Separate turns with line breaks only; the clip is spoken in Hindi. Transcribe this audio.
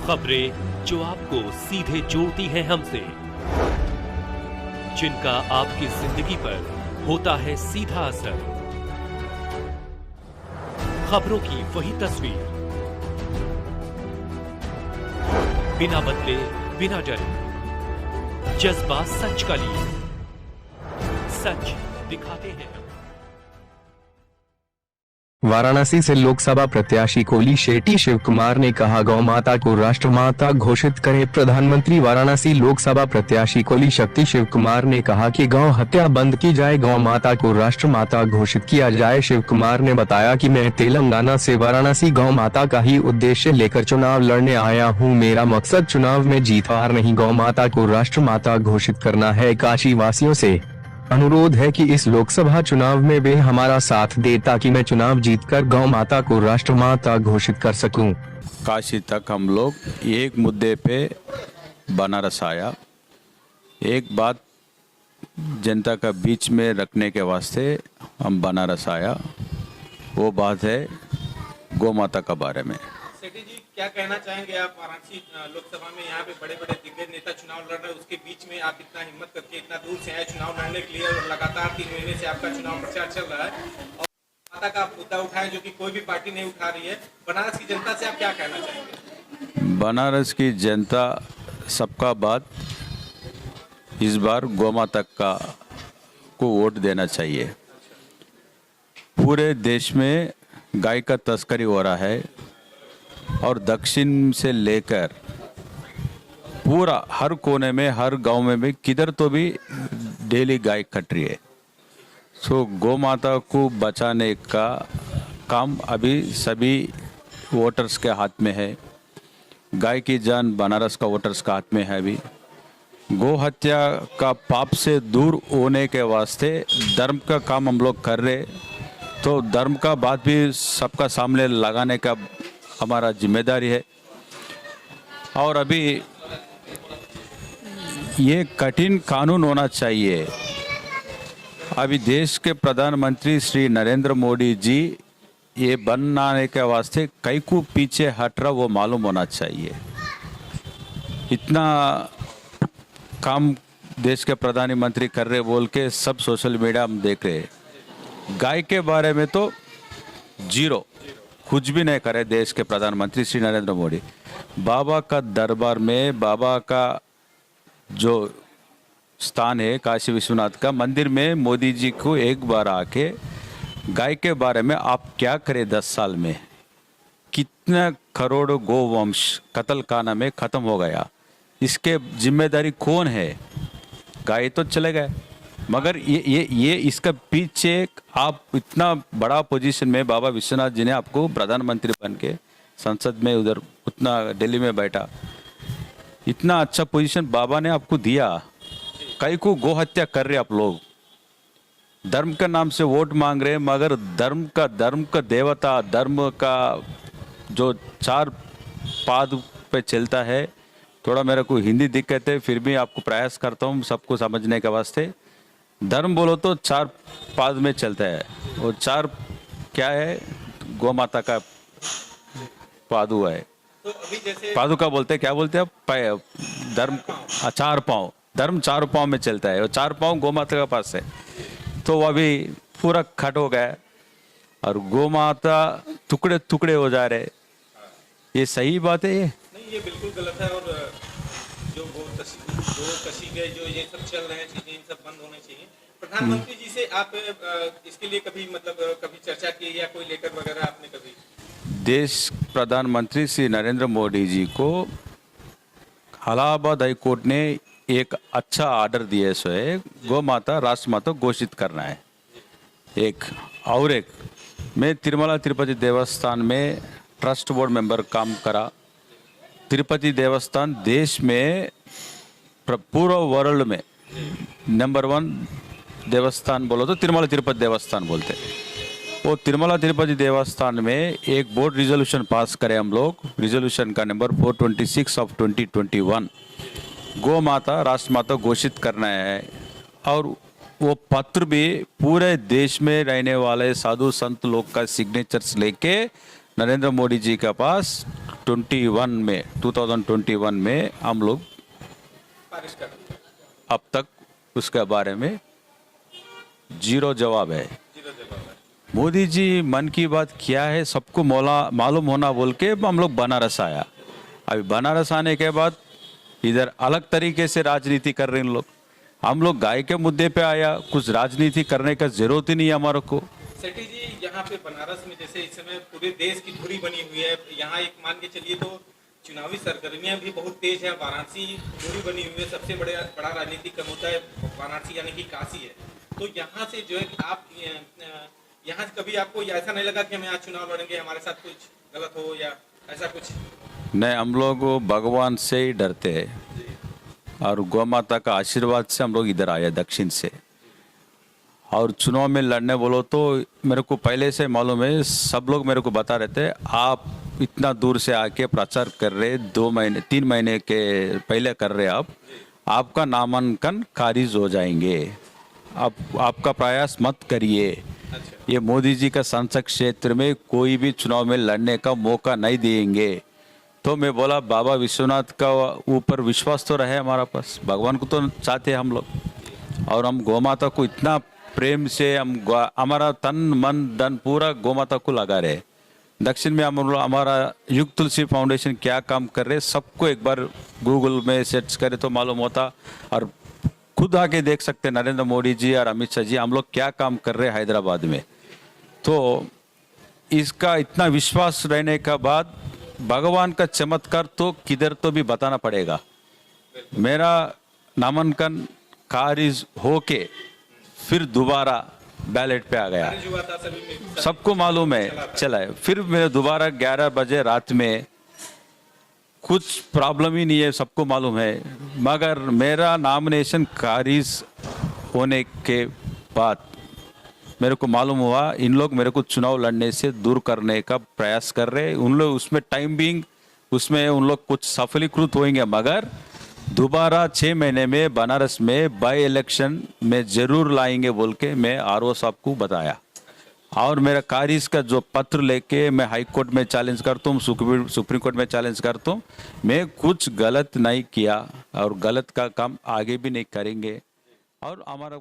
खबरें जो आपको सीधे जोड़ती हैं हमसे, जिनका आपकी जिंदगी पर होता है सीधा असर। खबरों की वही तस्वीर, बिना बदले बिना डरे, जज्बा सच का लिए, सच दिखाते हैं।
वाराणसी से लोकसभा प्रत्याशी कोली शेट्टी शिव कुमार ने कहा, गौ माता को राष्ट्रमाता घोषित करें। प्रधानमंत्री वाराणसी लोकसभा प्रत्याशी कोली शेट्टी शिव कुमार ने कहा कि गौ हत्या बंद की जाए, गौ माता को राष्ट्रमाता घोषित किया जाए। शिव कुमार ने बताया कि मैं तेलंगाना से वाराणसी गौ माता का ही उद्देश्य लेकर चुनाव लड़ने आया हूं। मेरा मकसद चुनाव में जीत हार नहीं, गौ माता को राष्ट्रमाता घोषित करना है। काशी वासियों से अनुरोध है कि इस लोकसभा चुनाव में वे हमारा साथ दे ताकि मैं चुनाव जीतकर गौ माता को राष्ट्रमाता घोषित कर सकूं।
काशी तक हम लोग एक मुद्दे पे बनारस आया, एक बात जनता का बीच में रखने के वास्ते हम बनारस आया, वो बात है गौ माता का बारे में।
शेट्टी जी, क्या कहना चाहेंगे आप? वाराणसी लोकसभा में यहाँ पे बड़े बड़े दिग्गज नेता चुनाव लड़ रहे हैं, उसके बीच में आप इतना हिम्मत करके इतना दूर से आए चुनाव लड़ने के लिए, और लगातार 3 महीने से आपका चुनाव प्रचार चल रहा है और माता का आप मुद्दा उठाएं जो कि कोई भी पार्टी नहीं उठा रही है। बनारस की जनता से आप क्या कहना चाहेंगे?
बनारस की जनता सबका बात इस बार गौ माता का को वोट देना चाहिए। पूरे देश में गाय का तस्करी हो रहा है और दक्षिण से लेकर पूरा हर कोने में, हर गांव में भी किधर तो भी डेली गाय कट रही है। सो गौ माता को बचाने का काम अभी सभी वोटर्स के हाथ में है। गाय की जान बनारस का वोटर्स का हाथ में है। अभी गौ हत्या का पाप से दूर होने के वास्ते धर्म का काम हम लोग कर रहे, तो धर्म का बात भी सबका सामने लगाने का हमारा जिम्मेदारी है। और अभी ये कठिन कानून होना चाहिए। अभी देश के प्रधानमंत्री श्री नरेंद्र मोदी जी ये बनाने के वास्ते कई को पीछे हट रहा वो मालूम होना चाहिए। इतना काम देश के प्रधानमंत्री कर रहे बोल के सब सोशल मीडिया हम देख रहे। गाय के बारे में तो जीरो, कुछ भी नहीं करे देश के प्रधानमंत्री श्री नरेंद्र मोदी। बाबा का दरबार में, बाबा का जो स्थान है काशी विश्वनाथ का मंदिर में, मोदी जी को एक बार आके गाय के बारे में आप क्या करें 10 साल में, कितना करोड़ गोवंश कत्ल खाना में खत्म हो गया, इसके जिम्मेदारी कौन है? गाय तो चले गए, मगर ये इसका पीछे आप इतना बड़ा पोजीशन में बाबा विश्वनाथ जी ने आपको प्रधानमंत्री बन के संसद में उधर उतना दिल्ली में बैठा, इतना अच्छा पोजीशन बाबा ने आपको दिया। कई को गौ हत्या कर रहे आप लोग, धर्म के नाम से वोट मांग रहे, मगर धर्म का देवता, धर्म का जो 4 पाद पे चलता है। थोड़ा मेरे को हिंदी दिक्कत है, फिर भी आपको प्रयास करता हूँ सबको समझने के वास्ते। धर्म बोलो तो 4 पाद में चलता है, और 4 क्या है? गौ माता का पादु है।
तो अभी जैसे
पादुका बोलते हैं, क्या बोलते हैं आप? धर्म 4 पाँव, धर्म 4 पाँव में चलता है, और 4 पाँव गौ माता के पास है। तो अभी पूरा खट हो गया और गौ माता टुकड़े टुकड़े हो जा रहे। ये सही बात है? ये
नहीं, ये बिल्कुल गलत है। और जो गो कशी गए, जो ये सब चल रहे हैं चीजें, इन सब बंद होने चाहिए। प्रधानमंत्री जी से आप इसके लिए कभी कभी चर्चा की या कोई लेटर वगैरह आपने कभी?
देश प्रधानमंत्री श्री नरेंद्र मोदी जी को इलाहाबाद हाई कोर्ट ने एक अच्छा ऑर्डर दिया है, गौ माता राष्ट्रमाता घोषित करना है। एक मैं तिरुमला तिरुपति देवस्थान में ट्रस्ट बोर्ड मेंबर काम करा। तिरुपति देवस्थान देश में पूरा वर्ल्ड में नंबर 1 देवस्थान बोलो तो तिरुमला तिरुपति देवस्थान बोलते। वो तिरुमला तिरुपति देवस्थान में एक बोर्ड रिजोल्यूशन पास करें हम लोग, रिजोल्यूशन का नंबर 426 ऑफ 2021, गौ माता राष्ट्रमाता घोषित करना है। और वो पत्र भी पूरे देश में रहने वाले साधु संत लोग का सिग्नेचर्स लेके नरेंद्र मोदी जी के पास 2021 में हम लोग
पारिश कर
अब तक उसके बारे में जीरो जवाब है।
जीरो जवाब है।
मोदी जी मन की बात क्या है सबको मालूम होना बोल के हम लोग बनारस आया। अभी बनारस आने के बाद इधर अलग तरीके से राजनीति कर रहे हैं लोग। हम लोग गाय के मुद्दे पे आया, कुछ राजनीति करने का जरूरत ही नहीं है हमारे को।
सेठी जी, यहाँ पे बनारस में जैसे इस समय पूरे देश की धुरी बनी हुई है, यहाँ एक मान के चलिए तो चुनावी सरगर्मियां भी बहुत तेज है। वाराणसी धुरी बनी हुई है, सबसे बड़ा राजनीतिक मुद्दा है वाराणसी यानी कि काशी है। तो यहाँ से जो है कि आप यहाँ से कभी आपको ऐसा नहीं लगा कि हम यहाँ चुनाव लड़ेंगे, हमारे साथ कुछ गलत हो या ऐसा कुछ?
नहीं, हम लोग भगवान से ही डरते हैं और गौ माता का आशीर्वाद से हम लोग इधर आए दक्षिण से। और चुनाव में लड़ने बोलो तो मेरे को पहले से मालूम है, सब लोग मेरे को बता रहे थे आप इतना दूर से आके प्रचार कर रहे, 3 महीने के पहले कर रहे, आपका नामांकन खारिज हो जाएंगे, आपका प्रयास मत करिए। ये मोदी जी का संसद क्षेत्र में कोई भी चुनाव में लड़ने का मौका नहीं देंगे। तो मैं बोला बाबा विश्वनाथ का ऊपर विश्वास तो रहे हमारा पास, भगवान को तो चाहते हैं हम लोग। और हम गौ माता को इतना प्रेम से हमारा तन मन धन पूरा गौ माता को लगा रहे। दक्षिण में हमारा युग तुलसी फाउंडेशन क्या काम कर रहे सबको एक बार गूगल में सर्च करे तो मालूम होता, और खुद आके देख सकते हैं नरेंद्र मोदी जी और अमित शाह जी हम लोग क्या काम कर रहे हैं हैदराबाद में। तो इसका इतना विश्वास रहने का बाद भगवान का चमत्कार तो किधर तो भी बताना पड़ेगा। मेरा नामांकन खारिज होके फिर दोबारा बैलेट पे आ गया, सबको मालूम है चला है। फिर मैं दोबारा 11 बजे रात में, कुछ प्रॉब्लम ही नहीं है, सबको मालूम है। मगर मेरा नॉमिनेशन खारिज होने के बाद मेरे को मालूम हुआ इन लोग मेरे को चुनाव लड़ने से दूर करने का प्रयास कर रहे हैं। उन लोग उसमें टाइम बिंग उसमें उन लोग कुछ सफलीकृत होंगे, मगर दोबारा 6 महीने में बनारस में बाई इलेक्शन में जरूर लाएंगे बोल के मैं आरओ साहब को बताया। और मेरा खारिज का जो पत्र लेके मैं हाई कोर्ट में चैलेंज करता हूँ, सुप्रीम कोर्ट में चैलेंज करता हूँ। मैं कुछ गलत नहीं किया और गलत का काम आगे भी नहीं करेंगे। और हमारा